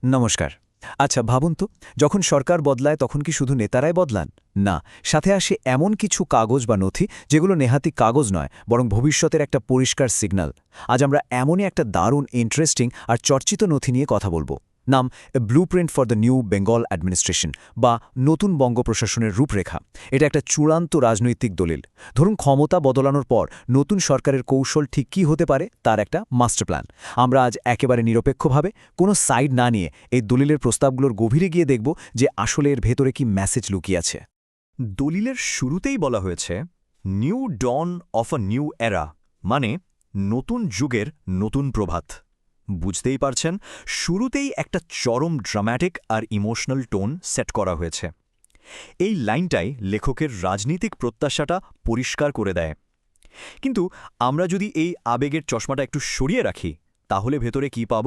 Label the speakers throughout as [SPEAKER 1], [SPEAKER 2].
[SPEAKER 1] নমস্কার। আচ্ছা ভাবুন তো, যখন সরকার বদলায় তখন কি শুধু নেতারাই বদলান? না, সাথে আসে এমন কিছু কাগজ বা নথি যেগুলো নেহাতি কাগজ নয়, বরং ভবিষ্যতের একটা পরিষ্কার সিগন্যাল। আজ আমরা এমনই একটা দারুণ ইন্টারেস্টিং আর চর্চিত নথি নিয়ে কথা বলবো। নাম এ blueprint for the new Bengal administration বা নতুন বঙ্গ প্রশাসনের রূপরেখা। এটা একটা চূড়ান্ত রাজনৈতিক দলিল। ধরুন ক্ষমতা বদলানোর পর নতুন সরকারের কৌশল ঠিক কী হতে পারে তার একটা মাস্টার প্ল্যান। আমরা আজ একেবারে নিরপেক্ষভাবে কোনো সাইড না নিয়ে এই দলিলের প্রস্তাবগুলোর গভীরে গিয়ে দেখব যে আসলে এর ভেতরে কি মেসেজ লুকিয়ে আছে।
[SPEAKER 2] দলিলের শুরুতেই বলা হয়েছে new dawn of a new era, মানে নতুন যুগের নতুন প্রভাত। বুঝতেই পারছেন, শুরুতেই একটা চরম ড্রামাটিক আর ইমোশনাল টোন সেট করা হয়েছে। এই লাইনটাই লেখকের রাজনীতিক প্রত্যাশাটা পরিষ্কার করে দেয়। কিন্তু আমরা যদি এই আবেগের চশমাটা একটু সরিয়ে রাখি, তাহলে ভেতরে কি পাব?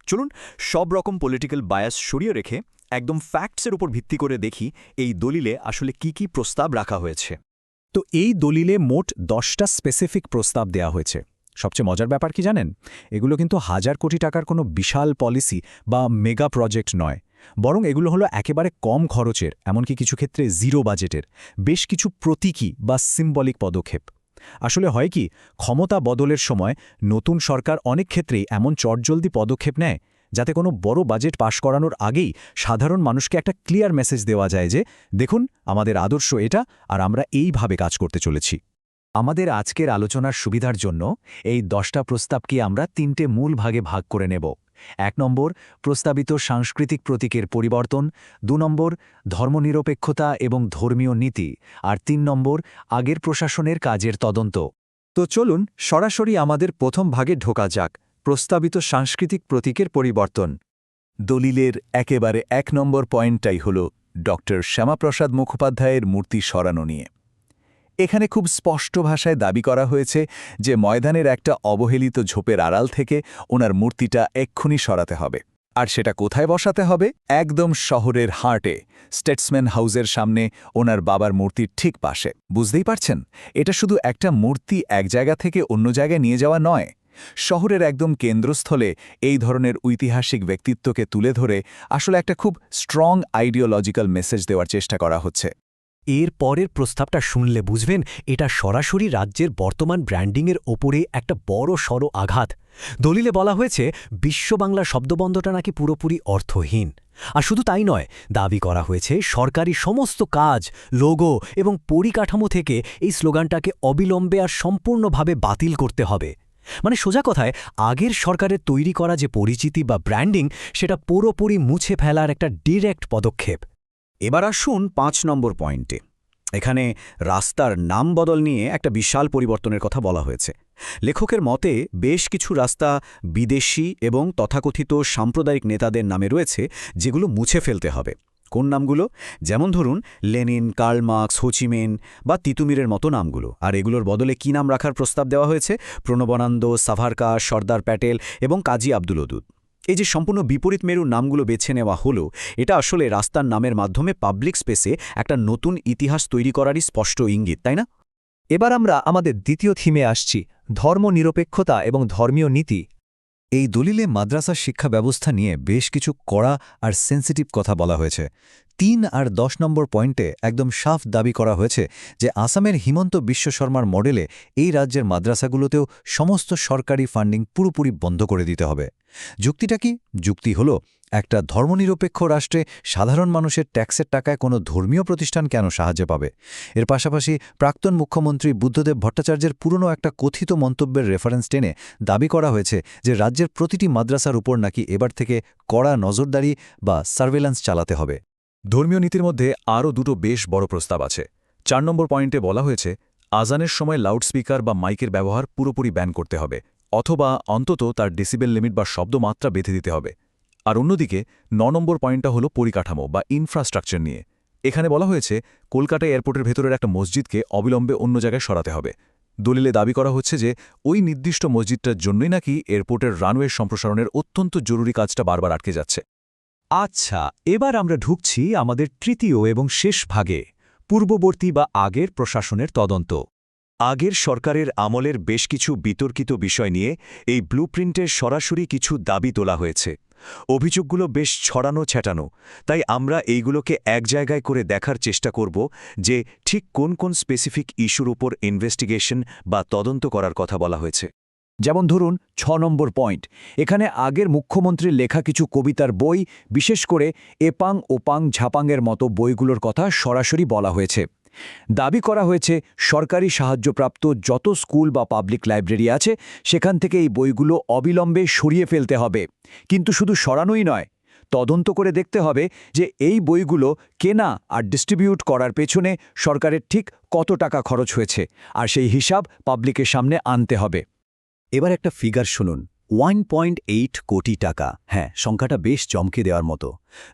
[SPEAKER 2] চলুন সব রকম পলিটিক্যাল বায়াস সরিয়ে রেখে একদম ফ্যাক্টসের উপর ভিত্তি করে দেখি এই দলিলে আসলে কি প্রস্তাব রাখা হয়েছে।
[SPEAKER 3] তো এই দলিলে মোট 10টা স্পেসিফিক প্রস্তাব দেওয়া হয়েছে। সবচেয়ে মজার ব্যাপার কি জানেন? এগুলো কিন্তু হাজার কোটি টাকার কোনো বিশাল পলিসি বা মেগা প্রজেক্ট নয়, বরং এগুলো হলো একেবারে কম খরচের, এমনকি কিছু ক্ষেত্রে জিরো বাজেটের বেশ কিছু প্রতীকী বা সিম্বলিক পদক্ষেপ। আসলে হয় কি, ক্ষমতা বদলের সময় নতুন সরকার অনেক ক্ষেত্রেই এমন চটজলদি পদক্ষেপ নেয় যাতে কোনো বড় বাজেট পাশ করানোর আগেই সাধারণ মানুষকে একটা ক্লিয়ার মেসেজ দেওয়া যায় যে দেখুন, আমাদের আদর্শ এটা, আর আমরা এইভাবে কাজ করতে চলেছি। আমাদের আজকের আলোচনার সুবিধার জন্য এই 10টা প্রস্তাবকে আমরা 3টে মূল ভাগে ভাগ করে নেব। 1 নম্বর, প্রস্তাবিত সাংস্কৃতিক প্রতীকের পরিবর্তন। 2 নম্বর, ধর্মনিরপেক্ষতা এবং ধর্মীয় নীতি। আর 3 নম্বর, আগের প্রশাসনের কাজের তদন্ত। তো চলুন সরাসরি আমাদের প্রথম ভাগে ঢোকা যাক, প্রস্তাবিত সাংস্কৃতিক প্রতীকের পরিবর্তন।
[SPEAKER 1] দলিলের একেবারে 1 নম্বর পয়েন্টটাই হল ডক্টর শ্যামাপ্রসাদ মুখোপাধ্যায়ের মূর্তি সরানো নিয়ে। এখানে খুব স্পষ্ট ভাষায় দাবি করা হয়েছে যে ময়দানের একটা অবহেলিত ঝোপের আড়াল থেকে ওনার মূর্তিটা এক্ষুনি সরাতে হবে। আর সেটা কোথায় বসাতে হবে? একদম শহরের হার্টে, স্টেটসম্যান হাউসের সামনে, ওনার বাবার মূর্তির ঠিক পাশে। বুঝতেই পারছেন, এটা শুধু একটা মূর্তি এক জায়গা থেকে অন্য জায়গায় নিয়ে যাওয়া নয়, শহরের একদম কেন্দ্রস্থলে এই ধরনের ঐতিহাসিক ব্যক্তিত্বকে তুলে ধরে আসলে একটা খুব স্ট্রং আইডিওলজিক্যাল মেসেজ দেওয়ার চেষ্টা করা হচ্ছে।
[SPEAKER 4] এর পরের প্রস্তাবটা শুনলে বুঝবেন এটা সরাসরি রাজ্যের বর্তমান ব্র্যান্ডিংয়ের ওপরে একটা বড় সড় আঘাত। দলিলে বলা হয়েছে বিশ্ববাংলা শব্দবন্ধটা নাকি পুরোপুরি অর্থহীন। আর শুধু তাই নয়, দাবি করা হয়েছে সরকারি সমস্ত কাজ, লোগো এবং পরিকাঠামো থেকে এই স্লোগানটাকে অবিলম্বে আর সম্পূর্ণভাবে বাতিল করতে হবে। মানে সোজা কথায়, আগের সরকারের তৈরি করা যে পরিচিতি বা ব্র্যান্ডিং, সেটা পুরোপুরি মুছে ফেলার একটা ডিরেক্ট পদক্ষেপ।
[SPEAKER 3] এবার আসুন 5 নম্বর পয়েন্টে। এখানে রাস্তার নাম বদল নিয়ে একটা বিশাল পরিবর্তনের কথা বলা হয়েছে। লেখকের মতে বেশ কিছু রাস্তা বিদেশি এবং তথাকথিত সাম্প্রদায়িক নেতাদের নামে রয়েছে, যেগুলো মুছে ফেলতে হবে। কোন নামগুলো? যেমন ধরুন লেনিন, কার্ল মার্কস, হোচিমিন বা তিতুমিরের মতো নামগুলো। আর এগুলোর বদলে কী নাম রাখার প্রস্তাব দেওয়া হয়েছে? প্রণবানন্দ, সাভারকার, সর্দার প্যাটেল এবং কাজী আব্দুল ওদুদ। এই যে সম্পূর্ণ বিপরীত মেরুর নামগুলো বেছে নেওয়া হলো, এটা আসলে রাস্তার নামের মাধ্যমে পাবলিক স্পেসে একটা নতুন ইতিহাস তৈরি করারই স্পষ্ট ইঙ্গিত, তাই না?
[SPEAKER 5] এবার আমরা আমাদের দ্বিতীয় থিমে আসছি, ধর্মনিরপেক্ষতা এবং ধর্মীয় নীতি।
[SPEAKER 1] এই দলিলে মাদ্রাসা শিক্ষা ব্যবস্থা নিয়ে বেশ কিছু কড়া আর সেন্সিটিভ কথা বলা হয়েছে। 3 আর 10 নম্বর পয়েন্টে একদম সাফ দাবি করা হয়েছে যে আসামের হিমন্ত বিশ্ব শর্মার মডেলে এই রাজ্যের মাদ্রাসাগুলোতেও সমস্ত সরকারি ফান্ডিং পুরোপুরি বন্ধ করে দিতে হবে। যুক্তিটা কি? যুক্তি হলো, একটা ধর্মনিরপেক্ষ রাষ্ট্রে সাধারণ মানুষের ট্যাক্সের টাকায় কোনো ধর্মীয় প্রতিষ্ঠান কেন সাহায্য পাবে? এর পাশাপাশি প্রাক্তন মুখ্যমন্ত্রী বুদ্ধদেব ভট্টাচার্যের পুরনো একটা কথিত মন্তব্যের রেফারেন্স টেনে দাবি করা হয়েছে যে রাজ্যের প্রতিটি মাদ্রাসার উপর নাকি এবার থেকে কড়া নজরদারি বা সার্ভেলেন্স চালাতে হবে।
[SPEAKER 6] ধর্মীয় নীতির মধ্যে আরও দুটো বেশ বড় প্রস্তাব আছে। 4 নম্বর পয়েন্টে বলা হয়েছে আজানের সময় লাউডস্পিকার বা মাইকের ব্যবহার পুরোপুরি ব্যান করতে হবে, অথবা অন্তত তার ডেসিবেল লিমিট বা শব্দমাত্রা বেঁধে দিতে হবে। আর অন্যদিকে 9 নম্বর পয়েন্টটা হলো পরিকাঠামো বা ইনফ্রাস্ট্রাকচার নিয়ে। এখানে বলা হয়েছে কলকাতা এয়ারপোর্টের ভেতরের একটা মসজিদকে অবিলম্বে অন্য জায়গায় সরাতে হবে। দলিলে দাবি করা হচ্ছে যে ওই নির্দিষ্ট মসজিদটার জন্যই নাকি এয়ারপোর্টের রানওয়ে সম্প্রসারণের অত্যন্ত জরুরি কাজটা বারবার আটকে যাচ্ছে।
[SPEAKER 3] আচ্ছা, এবার আমরা ঢুকছি আমাদের তৃতীয় এবং শেষ ভাগে, পূর্ববর্তী বা আগের প্রশাসনের তদন্ত।
[SPEAKER 2] আগের সরকারের আমলের বেশ কিছু বিতর্কিত বিষয় নিয়ে এই ব্লুপ্রিন্টের সরাসরি কিছু দাবি তোলা হয়েছে।
[SPEAKER 6] অভিযোগগুলো বেশ ছড়ানো ছেটানো, তাই আমরা এইগুলোকে এক জায়গায় করে দেখার চেষ্টা করব যে ঠিক কোন কোন স্পেসিফিক ইস্যুর উপর ইনভেস্টিগেশন বা তদন্ত করার কথা বলা হয়েছে।
[SPEAKER 3] যেমন ধরুন ৬ নম্বর পয়েন্ট, এখানে আগের মুখ্যমন্ত্রীর লেখা কিছু কবিতার বই, বিশেষ করে এপাং ওপাং ঝাপাংয়ের মতো বইগুলোর কথা সরাসরি বলা হয়েছে। দাবি করা হয়েছে সরকারি সাহায্যপ্রাপ্ত যত স্কুল বা পাবলিক লাইব্রেরি আছে সেখান থেকে এই বইগুলো অবিলম্বে সরিয়ে ফেলতে হবে। কিন্তু শুধু সরানোই নয়, তদন্ত করে দেখতে হবে যে এই বইগুলো কেনা আর ডিস্ট্রিবিউট করার পেছনে সরকারের ঠিক কত টাকা খরচ হয়েছে, আর সেই হিসাব পাবলিকের সামনে আনতে হবে।
[SPEAKER 5] এবার একটা ফিগার শুনুন, 1.8 কোটি টাকা। হ্যাঁ, সংখ্যাটা বেশ চমকে দেওয়ার মতো।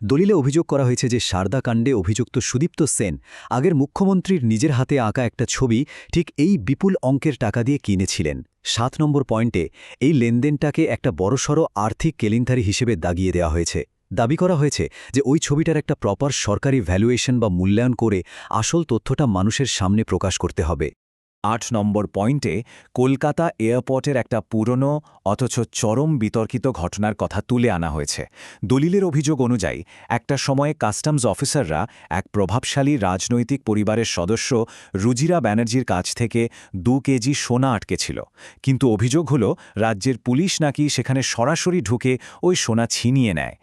[SPEAKER 5] দলিলে অভিযোগ করা হয়েছে যে সারদা কাণ্ডে অভিযুক্ত সুদীপ্ত সেন আগের মুখ্যমন্ত্রীর নিজের হাতে আঁকা একটা ছবি ঠিক এই বিপুল অঙ্কের টাকা দিয়ে কিনেছিলেন। 7 নম্বর পয়েন্টে এই লেনদেনটাকে একটা বড়সড় আর্থিক কেলেঙ্কারি হিসেবে দাগিয়ে দেওয়া হয়েছে। দাবি করা হয়েছে যে ওই ছবিটার একটা প্রপার সরকারি ভ্যালুয়েশন বা মূল্যায়ন করে আসল তথ্যটা মানুষের সামনে প্রকাশ করতে হবে।
[SPEAKER 3] ৮ নম্বর পয়েন্টে কলকাতা এয়ারপোর্টের একটা পুরনো অথচ চরম বিতর্কিত ঘটনার কথা তুলে আনা হয়েছে। দলিলের অভিযোগ অনুযায়ী একটা সময়ে কাস্টমস অফিসাররা এক প্রভাবশালী রাজনৈতিক পরিবারের সদস্য রুজিরা ব্যানার্জির কাছ থেকে 2 কেজি সোনা আটকেছিল, কিন্তু অভিযোগ হলো রাজ্যের পুলিশ নাকি সেখানে সরাসরি ঢুকে ওই সোনা ছিনিয়ে নেয়।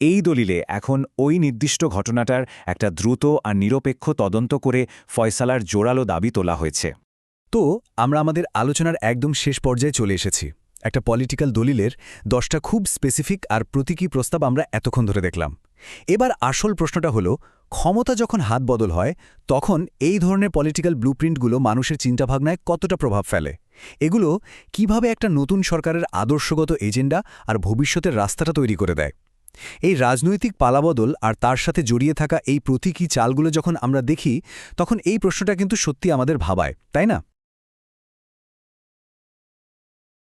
[SPEAKER 3] এই দলিলে এখন ওই নির্দিষ্ট ঘটনাটার একটা দ্রুত আর নিরপেক্ষ তদন্ত করে ফয়সালার জোরালো দাবি তোলা হয়েছে।
[SPEAKER 5] তো আমরা আমাদের আলোচনার একদম শেষ পর্যায়ে চলে এসেছি। একটা পলিটিক্যাল দলিলের 10টা খুব স্পেসিফিক আর প্রতীকী প্রস্তাব আমরা এতক্ষণ ধরে দেখলাম। এবার আসল প্রশ্নটা হলো, ক্ষমতা যখন হাত বদল হয় তখন এই ধরনের পলিটিক্যাল ব্লুপ্রিন্টগুলো মানুষের চিন্তাভাবনায় কতটা প্রভাব ফেলে? এগুলো কিভাবে একটা নতুন সরকারের আদর্শগত এজেন্ডা আর ভবিষ্যতের রাস্তাটা তৈরি করে দেয়? এই রাজনৈতিক পালাবদল আর তার সাথে জড়িয়ে থাকা এই প্রতীকী চালগুলো যখন আমরা দেখি, তখন এই প্রশ্নটা কিন্তু সত্যি আমাদের ভাবায়, তাই না?